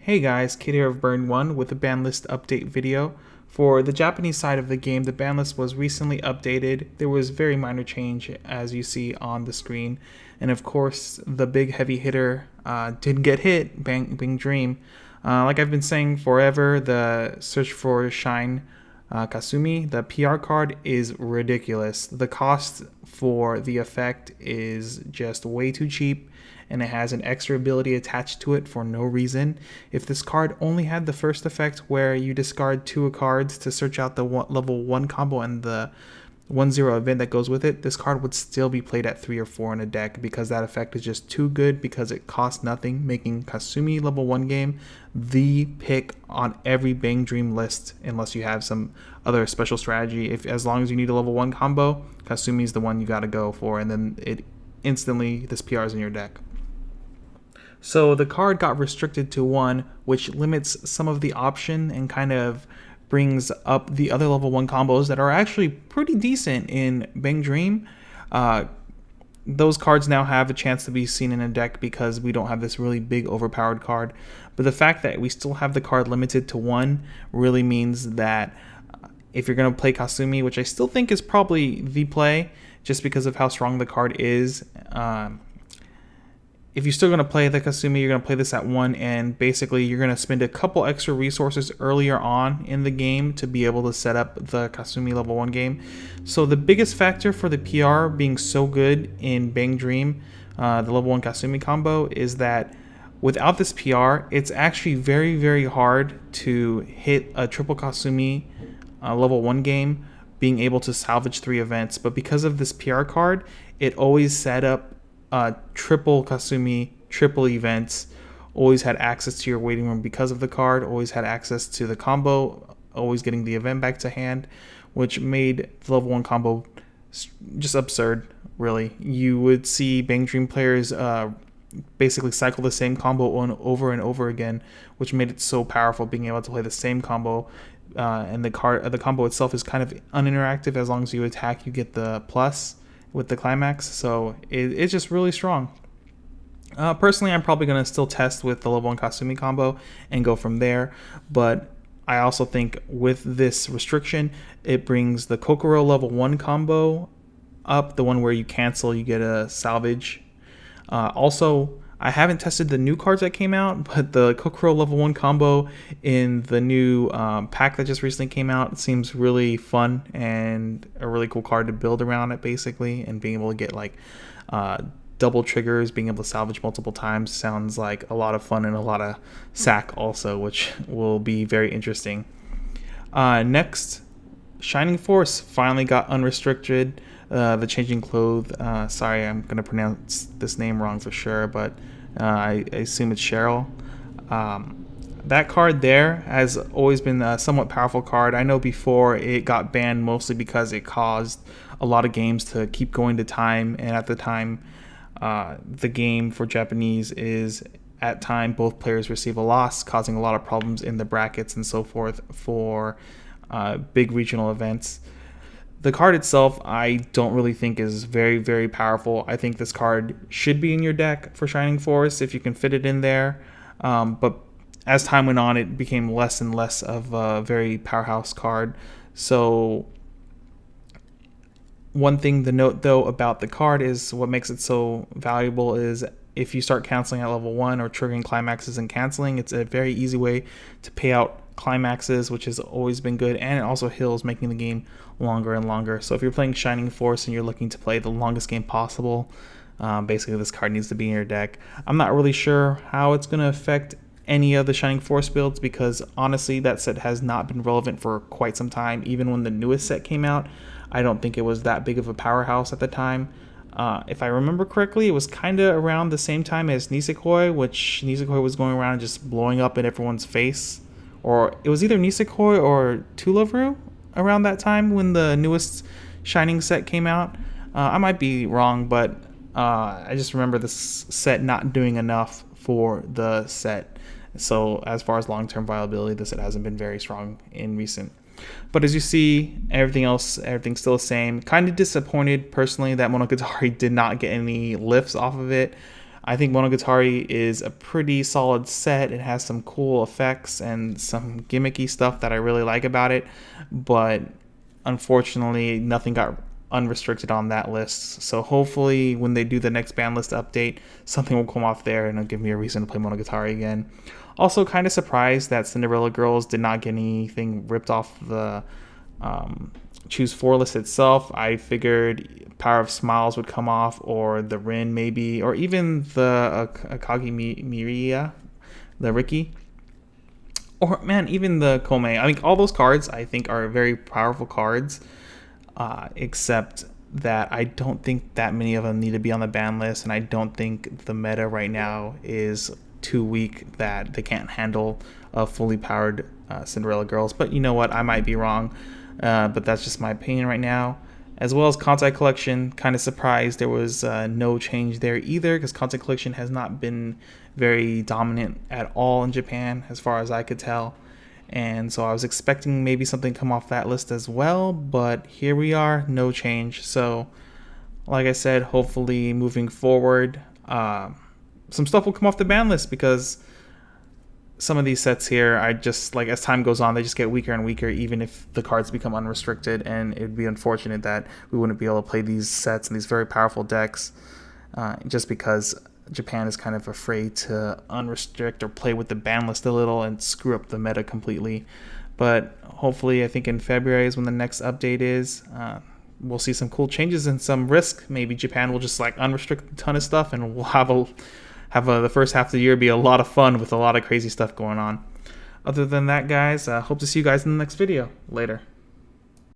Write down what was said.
Hey guys, Kid here of Burn 1 with a ban list update video. For the Japanese side of the game, the ban list was recently updated. There was very minor change as you see on the screen. And of course, the big heavy hitter didn't get hit, Bang Dream. Like I've been saying forever, the Search for Shine Kasumi, the PR card, is ridiculous. The cost for the effect is just way too cheap, and it has an extra ability attached to it for no reason. If this card only had the first effect where you discard 2 cards to search out the level 1 combo and the 1-0 event that goes with it, this card would still be played at 3 or 4 in a deck because that effect is just too good because it costs nothing, making Kasumi level 1 game the pick on every Bang Dream list unless you have some other special strategy. As long as you need a level 1 combo, Kasumi is the one you gotta go for, and then it instantly this PR is in your deck. So the card got restricted to 1, which limits some of the option and kind of brings up the other level 1 combos that are actually pretty decent in Bang Dream. Those cards now have a chance to be seen in a deck because we don't have this really big overpowered card. But the fact that we still have the card limited to 1 really means that if you're going to play Kasumi, which I still think is probably the play just because of how strong the card is, if you're still going to play the Kasumi, you're going to play this at 1, and basically you're going to spend a couple extra resources earlier on in the game to be able to set up the Kasumi level 1 game. So the biggest factor for the PR being so good in Bang Dream, the level 1 Kasumi combo, is that without this PR, it's actually very, very hard to hit a triple Kasumi level 1 game being able to salvage 3 events. But because of this PR card, it always set up triple Kasumi, triple events, always had access to your waiting room because of the card, always had access to the combo, always getting the event back to hand, which made the level 1 combo just absurd, really. You would see Bang Dream players basically cycle the same combo over and over again, which made it so powerful, being able to play the same combo. And the combo itself is kind of uninteractive. As long as you attack, you get the plus with the climax, so it's just really strong. Personally, I'm probably going to still test with the level 1 Kasumi combo and go from there, but I also think with this restriction, it brings the Kokoro level 1 combo up, the one where you cancel, you get a salvage. Also, I haven't tested the new cards that came out, but the Kokoro level 1 combo in the new pack that just recently came out seems really fun and a really cool card to build around it, basically, and being able to get like double triggers, being able to salvage multiple times sounds like a lot of fun and a lot of sack also, which will be very interesting. Next, Shining Force finally got unrestricted. The Changing Clothes, sorry, I'm going to pronounce this name wrong for sure, but I assume it's Cheryl. That card there has always been a somewhat powerful card. I know before it got banned mostly because it caused a lot of games to keep going to time, and at the time, the game for Japanese is at time both players receive a loss, causing a lot of problems in the brackets and so forth for big regional events. The card itself, I don't really think is very, very powerful. I think this card should be in your deck for Shining Force if you can fit it in there. But as time went on, it became less and less of a very powerhouse card. So one thing to note, though, about the card is what makes it so valuable is if you start canceling at level 1 or triggering climaxes and canceling, it's a very easy way to pay out climaxes, which has always been good, and it also heals, making the game longer and longer. So if you're playing Shining Force and you're looking to play the longest game possible, basically this card needs to be in your deck. I'm not really sure how it's going to affect any of the Shining Force builds because honestly that set has not been relevant for quite some time. Even when the newest set came out, I don't think it was that big of a powerhouse at the time. If I remember correctly, it was kind of around the same time as Nisekoi, which Nisekoi was going around just blowing up in everyone's face. Or it was either Nisekoi or Tulavru around that time when the newest Shining set came out. I might be wrong, but I just remember this set not doing enough for the set. So as far as long-term viability, the set hasn't been very strong in recent. But as you see, everything's still the same. Kind of disappointed personally that Monogatari did not get any lifts off of it. I think Monogatari is a pretty solid set. It has some cool effects and some gimmicky stuff that I really like about it, but unfortunately nothing got unrestricted on that list. So hopefully when they do the next ban list update, something will come off there and it'll give me a reason to play Monogatari again. Also kind of surprised that Cinderella Girls did not get anything ripped off the Choose 4 list itself. I figured Power of Smiles would come off, or the Rin maybe, or even the Akagi Miria, the Riki, or man, even the Komei. I mean, all those cards I think are very powerful cards, except that I don't think that many of them need to be on the ban list, and I don't think the meta right now is too weak that they can't handle a fully powered Cinderella Girls. But you know what, I might be wrong, but that's just my opinion right now. As well as Contact Collection, kind of surprised there was no change there either, because Contact Collection has not been very dominant at all in Japan as far as I could tell, and so I was expecting maybe something come off that list as well, but here we are, no change. So like I said, hopefully moving forward some stuff will come off the ban list, because some of these sets here, I just, like, as time goes on, they just get weaker and weaker, even if the cards become unrestricted, and it would be unfortunate that we wouldn't be able to play these sets and these very powerful decks just because Japan is kind of afraid to unrestrict or play with the ban list a little and screw up the meta completely. But hopefully, I think in February is when the next update is. We'll see some cool changes and some risk. Maybe Japan will just like unrestrict a ton of stuff, and we'll have the first half of the year be a lot of fun with a lot of crazy stuff going on. Other than that, guys, hope to see you guys in the next video. Later.